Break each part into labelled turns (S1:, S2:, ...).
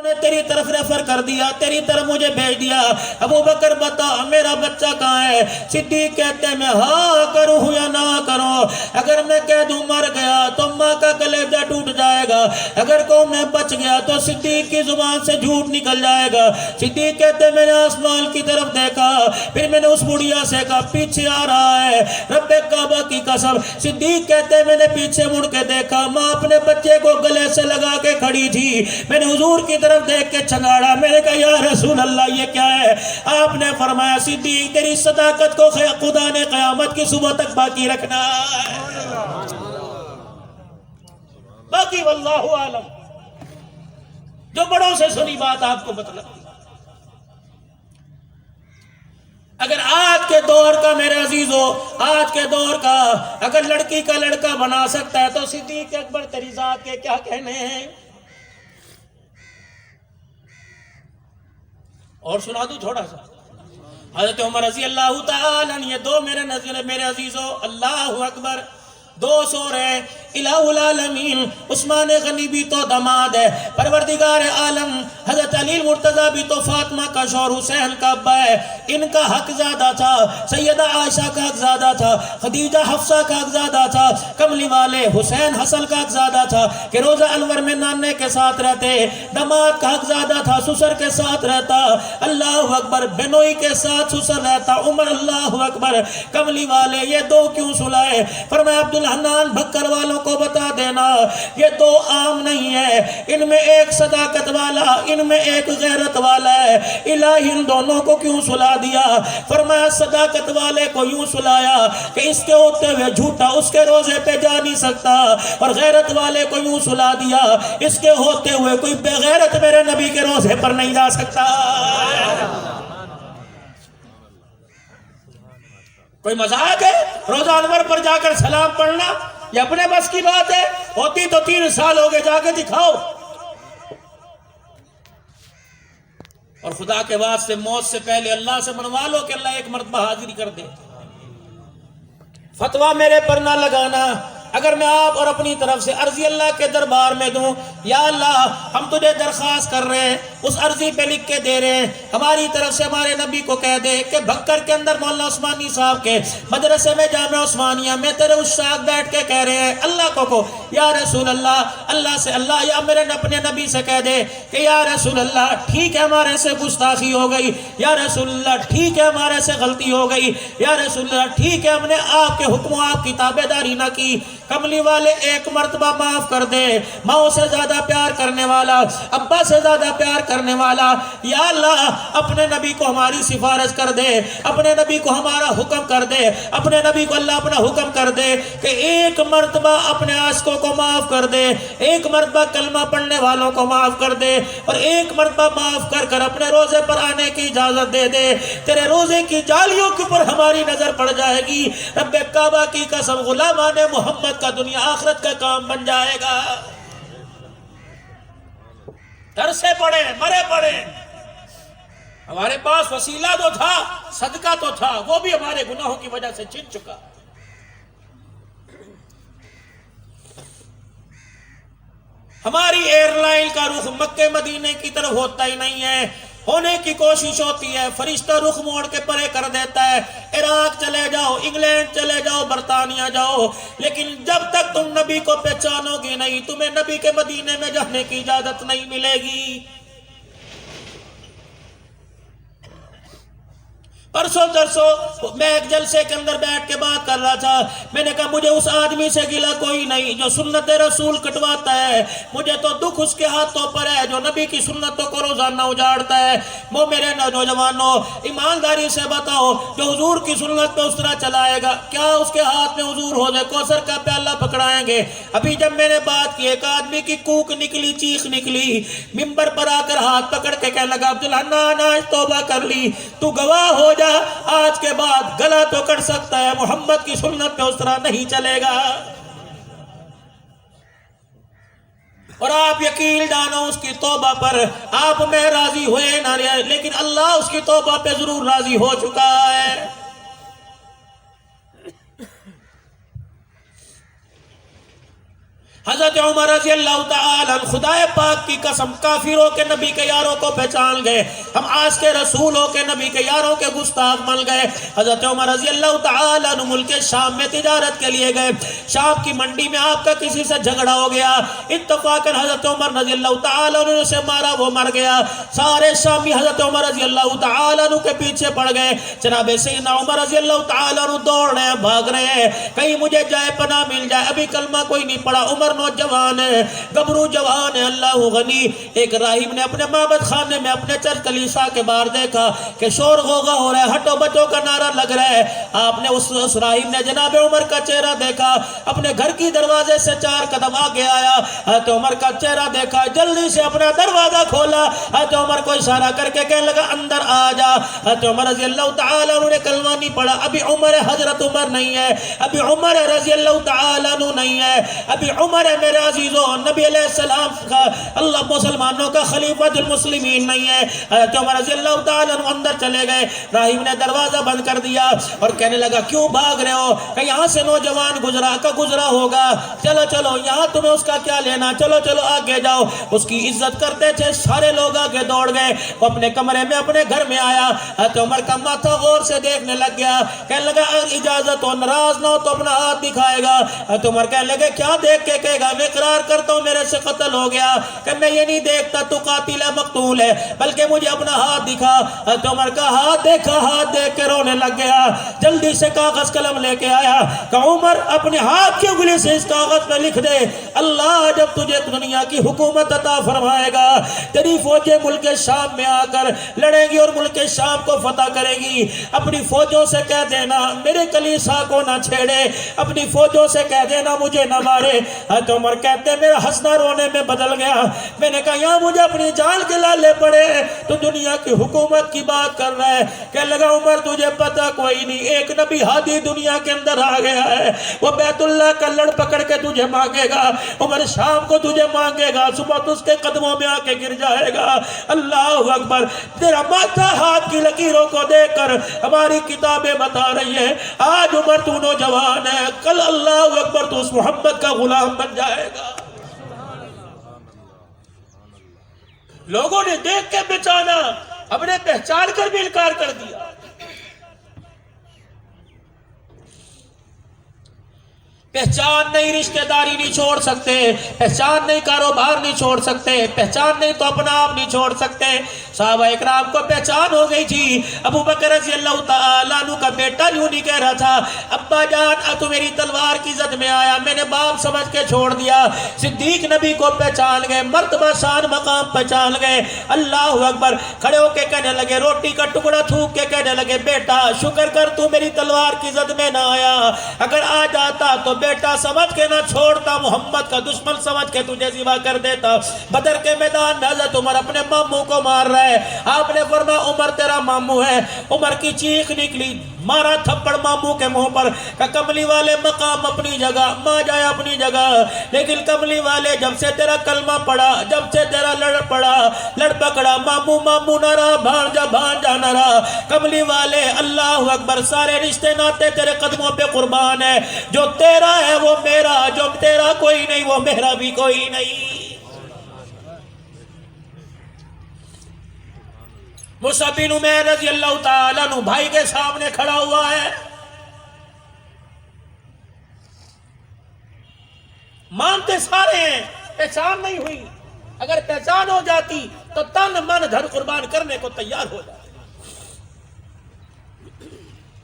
S1: نے تیری طرف ریفر کر دیا، تیری طرف مجھے بھیج دیا، ابو بکر بتا میرا بچہ کہاں ہے؟ صدیق کہتے ہیں میں ہاں کروں یا نہ کروں، اگر میں کہہ دوں مر گیا تو ماں کا کلیجہ ٹوٹ جائے گا، اگر کہوں میں بچ گیا تو صدیق کی زبان سے جھوٹ نکل جائے گا۔ صدیق کہتے ہیں میں نے آسمان کی طرف دیکھا، پھر میں نے اس بڑھیا سے کہا پیچھے آ رہا ہے، رب کعبہ کی قسم۔ صدیق کہتے ہیں میں نے پیچھے مڑ کے دیکھا، ماں اپنے بچے کو گلے سے لگا کے کھڑی تھی، میں نے حضور کی طرف دیکھ کے چھنگاڑا، میں نے کہا یا رسول اللہ یہ کیا ہے؟ آپ نے فرمایا صدیق تیری صداقت کو خدا نے قیامت کی صبح تک باقی رکھنا ہے، باقی واللہ عالم۔ جو بڑوں سے سنی بات آپ کو بتلا، اگر آج کے دور کا میرے عزیزو، آج کے دور کا اگر لڑکی کا لڑکا بنا سکتا ہے تو صدیق اکبر تیری ذات کے کیا کہنے ہیں؟ اور سنا دوں تھوڑا سا، حضرت عمر رضی اللہ تعالیٰ یہ دو میرے عزیزو اللہ اکبر، دو سو رہے الہ العالمین، عثمان غنی بھی تو دماد ہے، پروردگار عالم حضرت علی مرتضیٰ بھی تو فاطمہ کا شوہر حسین کا ابا ہے، ان کا حق زیادہ تھا، سیدہ عائشہ کا حق زیادہ تھا، خدیجہ حفصہ کا حق زیادہ تھا، کملی والے حسین حسن کا حق زیادہ تھا کہ روزہ انور میں نانے کے ساتھ رہتے، دماد کا حق زیادہ تھا سسر کے ساتھ رہتا، اللہ اکبر بنوئی کے ساتھ سسر رہتا، عمر اللہ اکبر، کملی والے یہ دو کیوں سلائے؟ فرمایا عبدالحنان بھکر والوں کو بتا دینا یہ دو عام نہیں ہے، ان میں ایک صداقت والا ان میں ایک غیرت والا ہے، الہی ان دونوں کو کیوں سلا دیا؟ فرمایا صداقت والے کو یوں سلایا کہ اس کے ہوتے ہوئے جھوٹا اس کے روزے پہ جا نہیں سکتا، اور غیرت والے کو یوں سلا دیا اس کے ہوتے ہوئے کوئی بے غیرت میرے نبی کے روزے پر نہیں جا سکتا۔ کوئی مذاق ہے روزہ انور پر جا کر سلام پڑھنا؟ یہ اپنے بس کی بات ہے؟ ہوتی تو 3 سال ہو گئے، جا کے دکھاؤ۔ اور خدا کے واسطے موت سے پہلے اللہ سے منوا لو کہ اللہ ایک مرتبہ حاضری کر دے۔ فتویٰ میرے پر نہ لگانا، اگر میں آپ اور اپنی طرف سے عرضی اللہ کے دربار میں دوں، یا اللہ ہم تجھے درخواست کر رہے ہیں، اس عرضی پہ لکھ کے دے رہے ہیں، ہماری طرف سے ہمارے نبی کو کہہ دے کہ بھکر کے اندر مولانا عثمانی صاحب کے مدرسے میں جامعہ عثمانیہ میں تیرے اشاق بیٹھ کے کہہ رہے ہیں اللہ کو یا رسول اللہ، اللہ سے اللہ یا میرے اپنے نبی سے کہہ دے کہ یا رسول اللہ ٹھیک ہے ہمارے سے گستاخی ہو گئی، یا رسول اللہ ٹھیک ہے ہمارے سے غلطی ہو گئی، یا رسول اللہ ٹھیک ہے ہم نے آپ کے حکم و آپ کی تابع داری نہ کی، کملی والے ایک مرتبہ معاف کر دے، ماں سے زیادہ پیار کرنے والا، ابا سے زیادہ پیار کرنے والا، یا اللہ اپنے نبی کو ہماری سفارش کر دے، اپنے نبی کو ہمارا حکم کر دے، اپنے نبی کو اللہ اپنا حکم کر دے کہ ایک مرتبہ اپنے عاشقوں کو معاف کر دے، ایک مرتبہ کلمہ پڑھنے والوں کو معاف کر دے، اور ایک مرتبہ معاف کر کر اپنے روزے پر آنے کی اجازت دے دے، تیرے روزے کی جالیوں کے اوپر ہماری نظر پڑ جائے گی، رب کعبہ کی قسم غلامان محمد کا دنیا آخرت کا کام بن جائے گا۔ ترسے پڑے مرے پڑے، ہمارے پاس وسیلہ تو تھا، صدقہ تو تھا، وہ بھی ہمارے گناہوں کی وجہ سے چھن چکا۔ ہماری ایئر لائن کا رخ مکہ مدینے کی طرف ہوتا ہی نہیں ہے، ہونے کی کوشش ہوتی ہے، فرشتہ رخ موڑ کے پرے کر دیتا ہے، عراق چلے جاؤ، انگلینڈ چلے جاؤ، برطانیہ جاؤ، لیکن جب تک تم نبی کو پہچانو گی نہیں، تمہیں نبی کے مدینے میں جانے کی اجازت نہیں ملے گی۔ پرسوں ترسوں میں ایک جلسے کے اندر بیٹھ کے بات کر رہا تھا، میں نے کہا مجھے اس آدمی سے گلہ کوئی نہیں جو سنت رسول کٹواتا ہے، مجھے تو دکھ اس کے ہاتھوں پر ہے جو نبی کی سنتوں کو روزانہ اجاڑتا ہے۔ وہ میرے نوجوانوں ایمانداری سے بتاؤ جو حضور کی سنت پہ اس طرح چلائے گا، کیا اس کے ہاتھ میں حضور حوض کوثر کا پیالہ پکڑائیں گے؟ ابھی جب میں نے بات کی ایک آدمی کی کوک نکلی، چیخ نکلی، ممبر پر آ کر ہاتھ پکڑ کے کہنے لگا عبدالحنان آج توبہ کر لی، تو گواہ ہو جا آج کے بعد گلا تو کٹ سکتا ہے، محمد کی سنت پہ اس طرح نہیں چلے گا۔ اور آپ یقین جانو اس کی توبہ پر آپ میں راضی ہوئے نہ رہے، لیکن اللہ اس کی توبہ پہ ضرور راضی ہو چکا ہے۔ حضرت عمر رضی اللہ تعالی عنہ خدا پاک کی قسم کافروں کے نبی کے یاروں کو پہچان گئے، ہم آج کے رسولوں کے نبی کے یاروں کے گستاخ بن گئے۔ حضرت عمر رضی اللہ تعالی عنہ ملک شام میں تجارت کے لیے گئے، شام کی منڈی میں آپ کا کسی سے جھگڑا ہو گیا، اتفاقاً حضرت عمر رضی اللہ تعالی عنہ سے مارا، وہ مر گیا۔ سارے شامی حضرت عمر رضی اللہ تعالی عنہ کے پیچھے پڑ گئے۔ جناب سیدنا عمر رضی اللہ تعالی عنہ دوڑ رہے ہیں، بھاگ رہے ہیں، کہیں مجھے جائے پناہ مل جائے، ابھی کلمہ کوئی نہیں پڑا، عمر نوجوان ہے، گبرو جوان ہے، اللہ غنی۔ ایک راہب نے اپنے معبد خانے میں اپنے چرچ کلیسا کے باہر دیکھا کہ شور غوغا ہو رہا ہے، ہٹو بچو کا نعرہ لگ رہا ہے۔ آپ نے اس راہب نے جناب عمر کا چہرہ دیکھا، اپنے گھر کی دروازے سے 4 قدم آگے آیا، حضرت عمر کا چہرہ دیکھا، جلدی سے اپنا دروازہ کھولا، حضرت عمر کو اشارہ کر کے کہنے لگا اندر آ جا۔ حضرت عمر رضی اللہ تعالی عنہ نے کلمہ نہیں پڑھا، ابھی عمر حضرت عمر نہیں ہے، ابھی عمر رضی اللہ تعالی عنہ نہیں ہے، ابھی عمر میرے عزیزوں نبی علیہ السلام کا، اللہ مسلمانوں کا خلیفۃ المسلمین نہیں ہے۔ حضرت عمر رضی اللہ تعالی عنہ اندر چلے گئے، راہب نے دروازہ بند کر دیا اور کہنے لگا کیوں بھاگ رہے ہو، کہ یہاں سے نوجوان گزرا ہوگا، چلو چلو یہاں تمہیں اس کا کیا لینا، چلو چلو آگے جاؤ۔ اس کی عزت کرتے تھے، سارے لوگ آگے دوڑ گئے، وہ اپنے کمرے میں اپنے گھر میں آیا، حضرت عمر کا ماتھا غور سے دیکھنے لگ گیا، کہنے لگا اجازت ہو، ناراض نہ ہو تو اپنا ہاتھ دکھائے گا۔ حضرت عمر کہنے لگے کیا دیکھ کے کہے گا، میں اقرار کرتا ہوں میرے سے قتل ہو گیا، کہ میں یہ نہیں دیکھتا تو قاتل ہے مقتول ہے، بلکہ مجھے اپنا ہاتھ دکھا۔ حضرت عمر کا ہاتھ دیکھا، ہاتھ دیکھ کے رونے لگ گیا، جلدی سے کاغذ قلم لے کے آیا کہ عمر اپنے ہاتھ کی انگلی سے اس کاغذ پہ لکھ دے، اللہ جب تجھے دنیا کی حکومت عطا فرمائے گا، تیری فوجیں ملک شام میں آ کر لڑیں گی اور ملک شام کو فتح کرے گی، اپنی فوجوں سے کہہ دینا میرے کلیسا کو نہ چھیڑے، اپنی فوجوں سے کہہ دینا مجھے نہ مارے۔ حضرت عمر کہتے ہیں میرا ہنسنا رونے میں بدل گیا، میں نے کہا یہاں مجھے اپنی جان کے لالے پڑے تو دنیا کی حکومت کی بات کر رہا ہے۔ کہنے لگا عمر تجھے پتہ کوئی نہیں، ایک نبی ہادی دنیا کے اندر آ گیا ہے، وہ بیت اللہ کا لڑ پکڑ کے تجھے مانگے گا، عمر شام کو تجھے مانگے گا، صبح تو اس کے قدموں میں آ کے گر جائے گا۔ اللہ اکبر، تیرا ماتھا ہاتھ کی لکیروں کو دیکھ کر ہماری کتابیں بتا رہی ہیں آج عمر تو نوجوان ہے، کل اللہ اکبر تو اس محمد کا غلام بن جائے گا۔ لوگوں نے دیکھ کے بچانا، ہم نے پہچان کر بھی انکار کر دیا۔ پہچان نہیں رشتہ داری نہیں چھوڑ سکتے، پہچان نہیں کاروبار نہیں چھوڑ سکتے، پہچان نہیں تو اپنا آپ نہیں چھوڑ سکتے۔ صحابہ اکرام کو پہچان ہو گئی تھی۔ ابو بکر رضی اللہ تعالیٰ عنہ کا بیٹا یوں نہیں کہہ رہا تھا ابا جان تو میری تلوار کی زد میں آیا، میں نے باپ سمجھ کے چھوڑ دیا۔ صدیق نبی کو پہچان گئے، مرتبہ شان مقام پہچان گئے۔ اللہ اکبر، کھڑے ہو کے کہنے لگے، روٹی کا ٹکڑا تھوک کے کہنے لگے بیٹا شکر کر تو میری تلوار کی زد میں نہ آیا، اگر آ جاتا تو بیٹا سمجھ کے نہ چھوڑتا، محمد کا دشمن سمجھ کے تجھے ذبح کر دیتا۔ بدر کے میدان میں حضرت عمر اپنے ماموں کو مار رہا ہے، آپ نے فرمایا عمر تیرا ماموں ہے۔ عمر کی چیخ نکلی، مارا تھپڑ ماموں کے منہ پر کہ کملی والے مقام اپنی جگہ، ماں جائے اپنی جگہ، لیکن کملی والے جب سے تیرا کلمہ پڑا، جب سے تیرا لڑ پکڑا، ماموں ماموں نہ رہا، بھانجا نہ رہا۔ کملی والے اللہ اکبر، سارے رشتے ناتے تیرے قدموں پہ قربان ہے، جو تیرا ہے وہ میرا، جو تیرا کوئی نہیں وہ میرا بھی کوئی نہیں۔ مصعب بن عمیر رضی اللہ تعالیٰ عنہ بھائی کے سامنے کھڑا ہوا ہے، مانتے سارے ہیں، پہچان نہیں ہوئی، اگر پہچان ہو جاتی تو تن من دھن قربان کرنے کو تیار ہو جاتے۔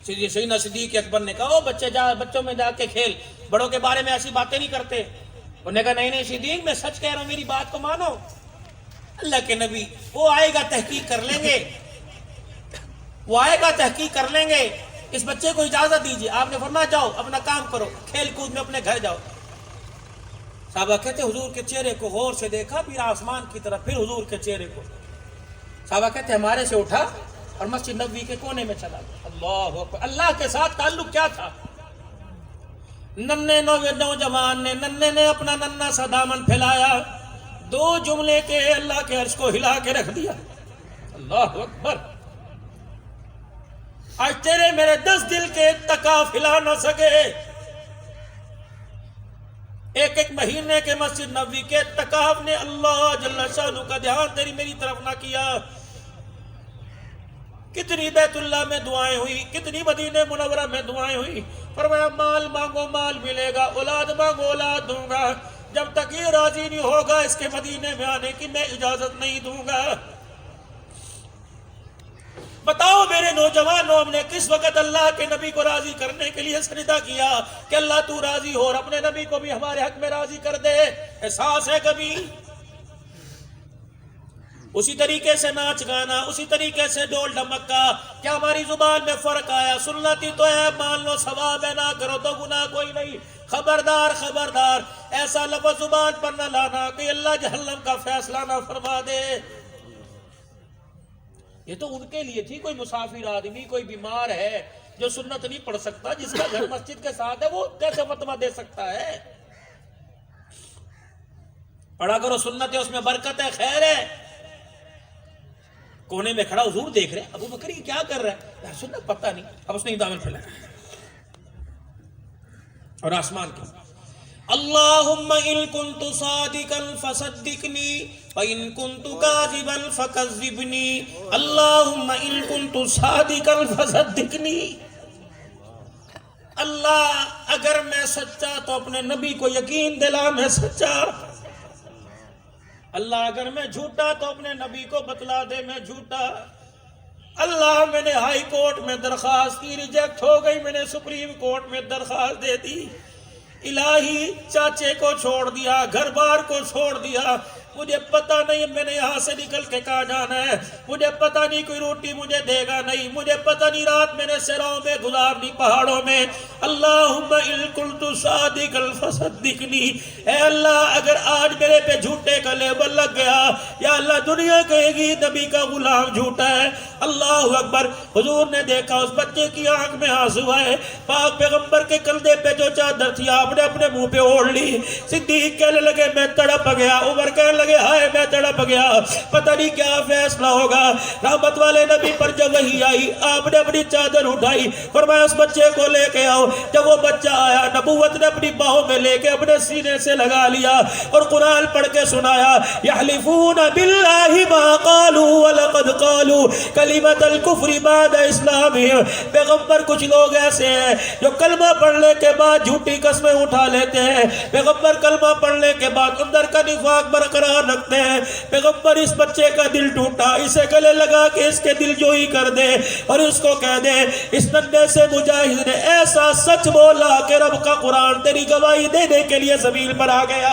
S1: سیدنا صدیق اکبر نے کہا بچوں میں جا کے کھیل، بڑوں کے بارے میں ایسی باتیں نہیں کرتے۔ انہوں نے کہا نہیں صدیق میں سچ کہہ رہا ہوں، میری بات کو مانو۔ اللہ کے نبی وہ آئے گا تحقیق کر لیں گے، وہ آئے گا تحقیق کر لیں گے، اس بچے کو اجازت دیجیے۔ آپ نے فرمایا جاؤ اپنا کام کرو، کھیل کود میں اپنے گھر جاؤ۔ صحابہ کہتے حضور کے چہرے کو غور سے دیکھا، پھر آسمان کی طرف، پھر حضور کے چہرے کو۔ صحابہ کہتے ہمارے سے اٹھا اور مسجد نبوی کے کونے میں چلا گیا۔ اللہ اکبر، اللہ کے ساتھ تعلق کیا تھا؟ ننھے نوجوان نے اپنا ننھا سا دامن پھیلایا، 2 جملے کے اللہ کے عرش کو ہلا کے رکھ دیا۔ اللہ اکبر، آج تیرے میرے 10 دل کے تکاف ہلا نہ سکے، ایک ایک مہینے کے مسجد نبوی کے اعتکاف نے اللہ جل شانہ کا دھیان تیری میری طرف نہ کیا. کتنی بیت اللہ میں دعائیں ہوئی, کتنی مدینہ منورہ میں دعائیں ہوئی. فرمایا مال مانگو مال ملے گا, اولاد مانگو اولاد دوں گا, جب تک یہ راضی نہیں ہوگا اس کے مدینے میں آنے کی میں اجازت نہیں دوں گا. بتاؤ میرے نوجوانوں, ہم نے کس وقت اللہ کے نبی کو راضی کرنے کے لیے سجدہ کیا کہ اللہ تو راضی ہو اور اپنے نبی کو بھی ہمارے حق میں راضی کر دے؟ احساس ہے کبھی؟ اسی طریقے سے ناچ گانا, اسی طریقے سے ڈول ڈمکا, کیا ہماری زبان میں فرق آیا؟ سنتی تو ہے, مان لو ثواب ہے, نہ کرو تو گناہ کوئی نہیں. خبردار خبردار, ایسا لفظ زبان پر نہ لانا کہ اللہ جہنم کا فیصلہ نہ فرما دے. یہ تو ان کے لیے تھی. کوئی مسافر آدمی, کوئی بیمار ہے جو سنت نہیں پڑھ سکتا, جس کا گھر مسجد کے ساتھ ہے, وہ کیسے فتویٰ دے سکتا ہے؟ پڑھا کرو سنت ہے, اس میں برکت ہے, خیر ہے. کونے میں کھڑا حضور دیکھ رہے, ابو بکر یہ کیا کر رہا ہے؟ یار سنت پتہ نہیں. اب اس نے دامن پھیلایا اور آسمان کی اللہم ان کنت صادقا فصدقنی وان کنت کاذبا فکذبنی. اللہم ان کنت صادقا فصدقنی. اللہ اگر میں سچا تو اپنے نبی کو یقین دلا میں سچا. اللہ اگر میں جھوٹا تو اپنے نبی کو بتلا دے میں جھوٹا. اللہ میں نے ہائی کورٹ میں درخواست کی, ریجیکٹ ہو گئی, میں نے سپریم کورٹ میں درخواست دے دی. الہی چاچے کو چھوڑ دیا, گھر بار کو چھوڑ دیا, مجھے پتہ نہیں میں نے یہاں سے نکل کے کہاں جانا ہے, مجھے پتہ نہیں کوئی روٹی مجھے دے گا نہیں, مجھے پتہ نہیں رات میں نے سراؤں میں گزارنی پہاڑوں میں. اللہم ان کنت صادقا فصدقنی. اے اللہ اگر آج میرے پہ جھوٹے کا لیبل لگ گیا, یا اللہ دنیا کہے گی نبی کا غلام جھوٹا ہے. اللہ اکبر. حضور نے دیکھا اس بچے کی آنکھ میں آنسو آئے, پاک پیغمبر کے کندھے پہ جو چادر تھی آپ نے اپنے منہ پہ اوڑھ لی. صدیق کہنے لگے میں تڑپ گیا, عمر کہنے لگے ہائے میں تڑپ گیا, پتہ نہیں کیا فیصلہ ہوگا. رحمت والے نبی پر جب وحی آئی, آپ نے اپنی چادر اٹھائی, فرمایا اس بچے کو لے کے آؤ. جب وہ بچہ آیا, نبوت نے اپنی باہوں میں لے کے اپنے سینے سے لگا لیا اور قرآن پڑھ کے سنایا. یحلفون باللہ ما قالوا ولقد قالوا کلمۃ الکفر بعد اسلامہم. پیغمبر کچھ لوگ ایسے ہیں جو کلمہ پڑھنے کے بعد جھوٹی قسمیں اٹھا لیتے ہیں. پیغمبر کلمہ پڑھنے کے بعد اندر کا نفاق برقرار رکھتے ہیں. پیغمبر اس بچے کا دل ٹوٹا, اسے گلے لگا کہ اس کے دل جوئی کر دے اور اس کو کہہ دے اس ننھے سے مجاہد نے ایسا سچ بولا کہ رب کا قرآن تیری گواہی دینے کے لیے زمین پر آ گیا.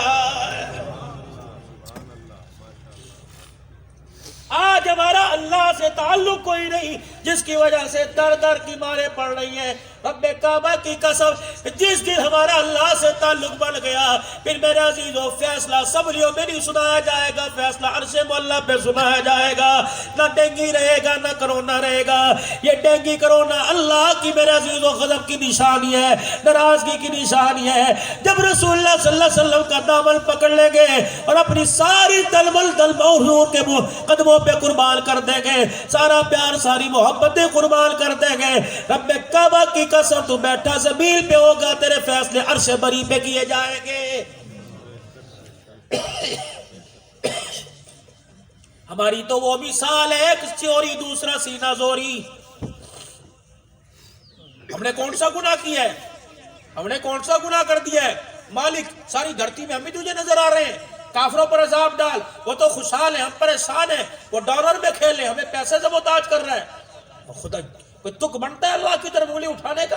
S1: آج ہمارا اللہ سے تعلق کوئی نہیں, جس کی وجہ سے در در کی مارے پڑ رہی ہیں. رب کعبہ کی قسم, جس دن ہمارا اللہ سے تعلق بن گیا, پھر میرے عزیزو فیصلہ سبریوں میں نہیں سنایا جائے گا, فیصلہ عرش مولا پہ سنایا جائے گا. نہ ڈینگی رہے گا, نہ کرونا رہے گا. یہ ڈینگی کرونا اللہ کی میرے عزیزو غضب کی نشانی ہے, ناراضگی کی نشانی ہے. جب رسول اللہ صلی اللہ علیہ وسلم کا دامن پکڑ لیں گے اور اپنی ساری دلمل حضور کے قدموں پہ قربان کر دیں گے, سارا پیار ساری محبتیں قربان کر دیں گے. رب کعبہ کی قسم تو بیٹھا زمین پہ ہوگا, تیرے فیصلے عرش بری پہ کیے جائیں گے. ہماری تو وہ مثال ہے, ایک چوری دوسرا سینہ زوری. ہم نے کون سا گناہ کیا ہے؟ ہم نے کون سا گناہ کر دیا ہے؟ مالک ساری دھرتی میں ہم بھی تجھے نظر آ رہے ہیں. کافروں پر عذاب ڈال, وہ تو خوشحال ہیں, ہم پریشان ہیں. وہ ڈالر میں کھیلے, ہمیں پیسے سے محتاج کر رہا ہے. خدا کوئی تک بنتا ہے اللہ کی طرف انگلی اٹھانے کا؟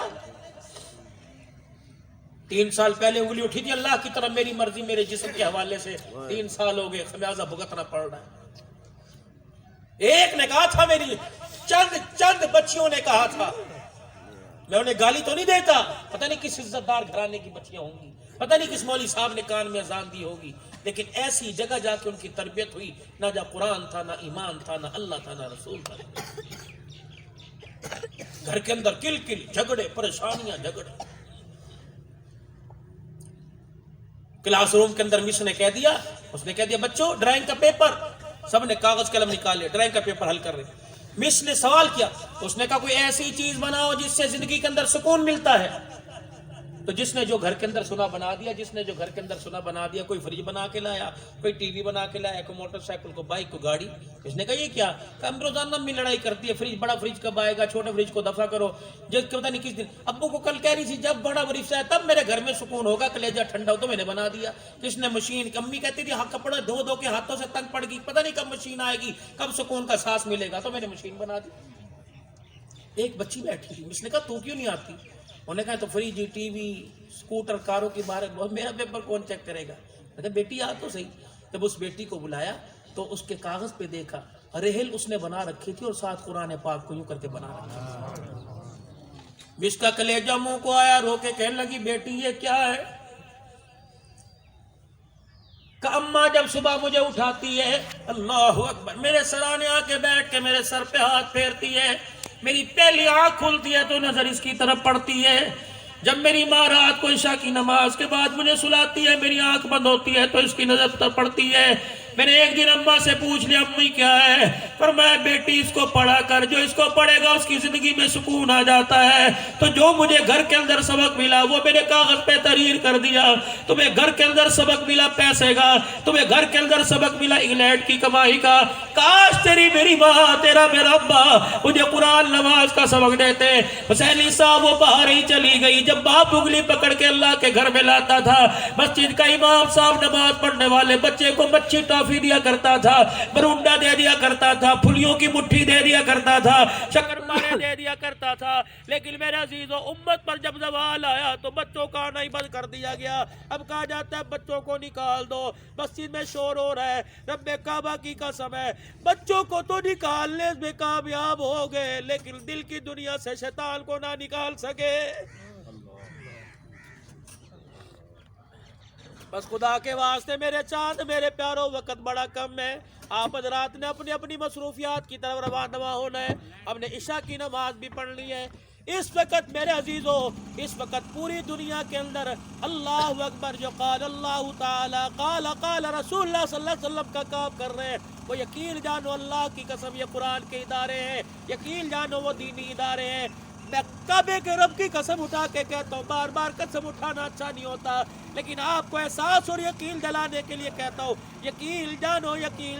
S1: 3 سال پہلے انگلی اٹھی تھی اللہ کی طرف, میری مرضی میرے جسم کے حوالے سے. 3 سال ہو گئے, خمیازہ بھگتنا پڑ رہا ہے. ایک نے کہا تھا, میری چند بچیوں نے کہا تھا, میں انہیں گالی تو نہیں دیتا, پتہ نہیں کس عزت دار گھرانے کی بچیاں ہوں گی, پتہ نہیں کس مولوی صاحب نے کان میں اذان دی ہوگی, لیکن ایسی جگہ جا کے ان کی تربیت ہوئی, نہ جا قرآن تھا, نہ ایمان تھا, نہ اللہ تھا, نہ رسول تھا. گھر کے اندر کل کل جھگڑے, پریشانیاں, جھگڑے. کلاس روم کے اندر مس نے کہہ دیا, اس نے کہہ دیا بچوں ڈرائنگ کا پیپر, سب نے کاغذ قلم نکالے, ڈرائنگ کا پیپر حل کر رہے. مس نے سوال کیا, اس نے کہا کوئی ایسی چیز بناؤ جس سے زندگی کے اندر سکون ملتا ہے. تو جس نے جو گھر کے اندر سنا بنا دیا، جس نے جو گھر کے اندر سنا بنا دیا، کوئی فریج بنا کے لایا، کوئی ٹی وی بنا کے لایا، کوئی موٹر سائیکل، کو بائک، کو گاڑی. اس نے کہا یہ کیا؟ کہ ہم روزانہ میں لڑائی کرتی ہے، فریج، بڑا فریج کب آئے گا، چھوٹے فریج کو دفع کرو. جس پتہ نہیں کس دن ابو کو کل کہہ رہی تھی جب بڑا فریج آئے تب میرے گھر میں سکون ہوگا، کلیجہ ٹھنڈا ہو، تو میں نے بنا دیا. کس نے؟ مشین. امی کہتی تھی ہاں کپڑا دھو دھو کے ہاتھوں سے تنگ پڑ گئی، پتہ نہیں کب مشین آئے گی، کب سکون کا سانس ملے گا، تو میں نے مشین بنا دی. ایک بچی بیٹھی تھی، اس نے کہا تو کیوں نہیں آتی؟ انہوں نے کہا تو فریج، ٹی وی، اسکوٹر، کاروں کی بارے میرا پیپر کون چیک کرے گا؟ میں کہا بیٹی آ تو صحیح. جب اس بیٹی کو بلایا تو اس کے کاغذ پہ دیکھا، ریہل اس نے بنا رکھی تھی اور ساتھ قرآن پاک کو یوں کر کے بنا رکھا تھی. اس کا کلیجہ منہ کو آیا، رو کے کہنے لگی بیٹی یہ کیا ہے؟ کہ اماں جب صبح مجھے اٹھاتی ہے، اللہ اکبر، میرے سرانے آ کے بیٹھ کے میرے سر پہ ہاتھ پھیرتی ہے، میری پہلی آنکھ کھلتی ہے تو نظر اس کی طرف پڑتی ہے. جب میری ماں رات کو عشاء کی نماز کے بعد مجھے سلاتی ہے، میری آنکھ بند ہوتی ہے تو اس کی نظر پڑتی ہے. میں نے ایک دن اماں سے پوچھ لیا امی کیا ہے؟ فرمایا بیٹی اس کو پڑھا کر، جو اس کو پڑھے گا اس کی زندگی میں سکون آ جاتا ہے. تو جو مجھے گھر کے اندر سبق ملا وہ میں نے کاغذ پہ تحریر کر دیا. تمہیں گھر کے اندر سبق ملا پیسے کا، تمہیں گھر کے اندر سبق ملا انگلینڈ کی کمائی کا. کاش تیری میری ماں، تیرا میرا ابا مجھے قرآن نماز کا سبق دیتے. حسینی صاحب وہ باہر ہی چلی گئی. جب باپ انگلی پکڑ کے اللہ کے گھر میں لاتا تھا، مسجد کا امام صاحب نماز پڑھنے والے بچے کو مچھی ٹافی دیا کرتا تھا، برونڈا دے دیا کرتا تھا، پھلیوں کی مٹھی دے دیا کرتا تھا، شکر پارے دے دیا کرتا تھا. لیکن میرے عزیزو، امت پر جب زوال آیا تو بچوں کا آنا ہی بند کر دیا گیا. اب کہا جاتا ہے بچوں کو نکال دو، مسجد میں شور ہو رہا ہے. رب کعبہ کی قسم ہے بچوں کو تو نکالنے میں کامیاب ہو گئے لیکن دل کی دنیا سے شیطان کو نہ نکال سکے. بس خدا کے واسطے میرے چاند، میرے پیاروں، وقت بڑا کم ہے. آپ حضرات نے اپنی اپنی مصروفیات کی طرف رواں ہونا ہے. ہم نے عشاء کی نماز بھی پڑھ لی ہے. اس وقت میرے عزیزو، اس وقت پوری دنیا کے اندر اللہ اکبر جو قال اللہ تعالی قال رسول اللہ صلی اللہ علیہ وسلم کا کام کر رہے ہیں، وہ یقین جانو اللہ کی قسم یہ قرآن کے ادارے ہیں، یقین جانو وہ دینی ادارے ہیں. میں کعبے کے رب کی قسم اٹھا کے کہتا ہوں، بار بار قسم اٹھانا اچھا نہیں ہوتا، لیکن آپ کو احساس اور یقین دلانے کے لیے کہتا ہوں، یقین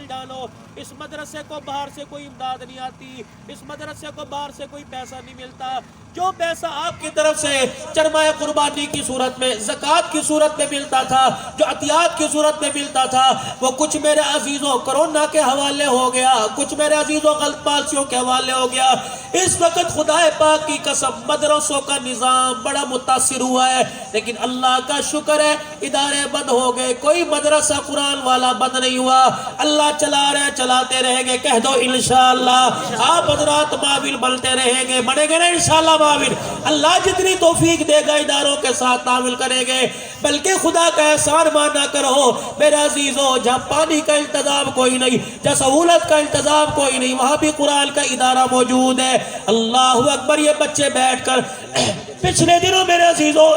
S1: جانو اس مدرسے کو باہر سے کوئی امداد نہیں آتی، اس مدرسے کو باہر سے کوئی پیسہ نہیں ملتا. جو پیسہ آپ کی طرف سے چرمائے قربانی کی صورت میں، زکوٰۃ کی صورت میں ملتا تھا، جو عطیات کی صورت میں ملتا تھا، وہ کچھ میرے عزیزوں کرونا کے حوالے ہو گیا، کچھ میرے عزیزوں غلط پالیسیوں کے حوالے ہو گیا. اس وقت خدا پاک کی قسم مدرسوں کا نظام بڑا متاثر ہوا ہے، لیکن اللہ کا شکر ہے ادارے بند ہو گئے، کوئی مدرسہ قرآن والا بند نہیں ہوا. اللہ چلا رہے، چلاتے رہیں گے. کہہ دو انشاءاللہ. آپ حضرات معاون بنتے رہیں گے، بنے گے نا انشاءاللہ معاون. اللہ جتنی توفیق دے گا اداروں کے ساتھ تعامل کریں گے. بلکہ خدا کا احسان مانا کرو میرے عزیزو، جہاں پانی کا انتظام کوئی نہیں، جہاں سہولت کا انتظام کوئی نہیں، وہاں بھی قرآن کا ادارہ موجود ہے. اللہ اکبر. یہ بچے بیٹھ کر پچھلے دنوں میرے عزیزو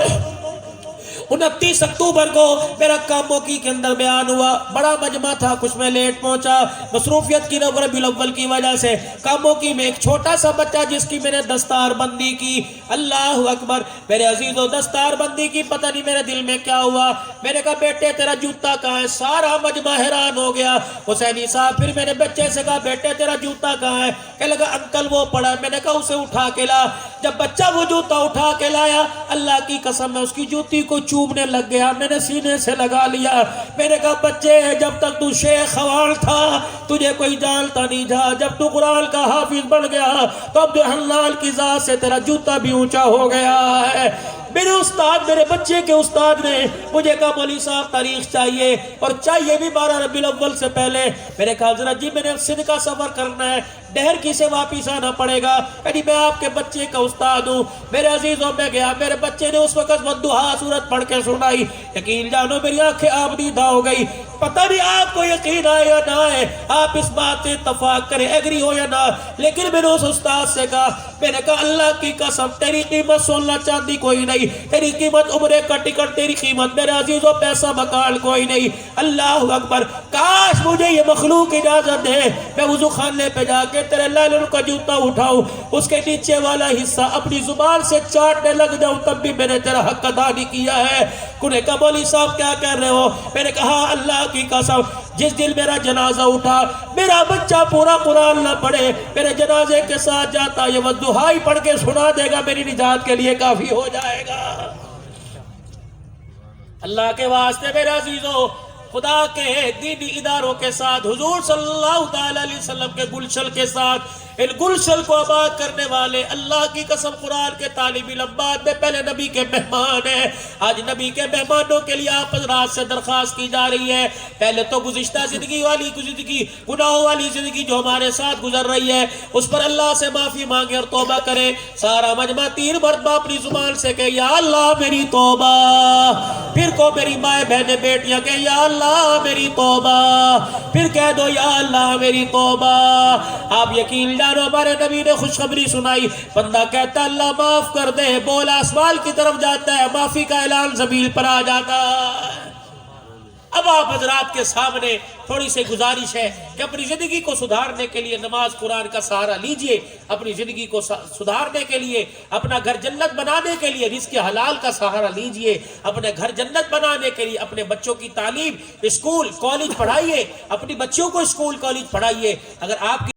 S1: 29 اکتوبر کو میرا کاموکی کے اندر بیان ہوا، بڑا مجمع تھا، کچھ میں لیٹ پہنچا مصروفیت کی ربیع الاول کی وجہ سے. کاموکی میں ایک چھوٹا سا بچہ جس کی میں نے دستار بندی کی، اللہ اکبر میرے عزیزو، دستار بندی کی، پتہ نہیں میرے دل میں کیا ہوا. میں نے کہا بیٹے تیرا جوتا کہاں ہے؟ سارا مجمع حیران ہو گیا. حسینی صاحب پھر میں نے بچے سے کہا بیٹے تیرا جوتا کہاں ہے؟ کہنے لگا انکل وہ پڑا. میں نے کہا اسے اٹھا کے لا. جب بچہ وہ جوتا اٹھا کے لایا، اللہ کی قسم میں اس کی جوتی کو چومنے لگ گیا. میں نے سینے سے لگا لیا. میں نے کہا بچے جب تک تو شیخ خوال تھا تجھے کوئی جانتا نہیں تھا، جب تو قرآن کا حافظ بن گیا تو عبد الحلال کی ذات سے تیرا جوتا بھی اونچا ہو گیا ہے. میرے استاد، میرے بچے کے استاد نے مجھے کہا مولوی صاحب تاریخ چاہیے، اور چاہیے بھی 12 ربیع الاول سے پہلے. میں نے کہا حضرت جی میں نے سندھ کا سفر کرنا ہے، ڈہر کی سے واپس آنا پڑے گا. یعنی میں آپ کے بچے کا استاد ہوں. میرے عزیزوں میں گیا، میرے بچے نے اس وقت والضحیٰ سورت پڑھ کے سنائی. یقین جانو میری آنکھیں آب دیدہ ہو گئی. پتہ نہیں آپ کو یقین آئے یا نہ آئے، آپ اس بات سے اتفاق کریں، ایگری ہو یا نہ، لیکن میں نے اس استاد سے کہا، میں نے کہا اللہ کی قسم تیری قیمت سونا چاندی کوئی نہیں، تیری قیمت عمرے کا ٹکٹ، تیری قیمت میرے عزیزوں پیسہ مکال کوئی نہیں۔ اللہ اکبر، کاش مجھے یہ مخلوق اجازت دے میں وضو خانے پہ جا کے تیرے لالن کا جوتا اٹھاؤں، اس کے نیچے والا حصہ اپنی زبان سے چاٹنے لگ جاؤں، تب بھی میں نے تیرا حق ادا نہیں کیا ہے۔ انہیں کہا مولوی صاحب کیا کہہ رہے ہو؟ میں نے کہا اللہ کی قسم جس دن میرا جنازہ اٹھا، میرا بچہ پورا قرآن نہ پڑھے، میرے جنازے کے ساتھ جاتا یہ والدہا ہی پڑھ کے سنا دے گا، میری نجات کے لیے کافی ہو جائے گا۔ اللہ کے واسطے میرے عزیزوں، خدا کے دینی اداروں کے ساتھ، حضور صلی اللہ علیہ وسلم کے گلشن کے ساتھ، ان گلشن کو آباد کرنے والے اللہ کی قسم قرآن کے طالب علم بعد میں پہلے نبی کے مہمان ہیں۔ آج نبی کے مہمانوں کے لیے آپ حضرات سے درخواست کی جا رہی ہے، پہلے تو گزشتہ زندگی والی زندگی، گناہوں والی زندگی جو ہمارے ساتھ گزر رہی ہے، اس پر اللہ سے معافی مانگے اور توبہ کرے۔ سارا مجمع 3 مرتبہ اپنی زبان سے کہ یا اللہ میری توبہ، پھر کو میری مائیں بہنیں بیٹیاں کہ یا اللہ میری توبہ، پھر کہہ دو یا اللہ میری توبہ۔ آپ یقین جانو ہمارے نبی نے خوشخبری سنائی، بندہ کہتا ہے اللہ معاف کر دے، بول آسمان کی طرف جاتا ہے، معافی کا اعلان زمین پر آ جاتا ہے۔ اب آپ حضرات کے سامنے تھوڑی سی گزارش ہے کہ اپنی زندگی کو سدھارنے کے لیے نماز قرآن کا سہارا لیجئے، اپنی زندگی کو سدھارنے کے لیے، اپنا گھر جنت بنانے کے لیے رزق حلال کا سہارا لیجئے، اپنے گھر جنت بنانے کے لیے اپنے بچوں کی تعلیم اسکول کالج پڑھائیے، اپنی بچوں کو اسکول کالج پڑھائیے۔ اگر آپ کی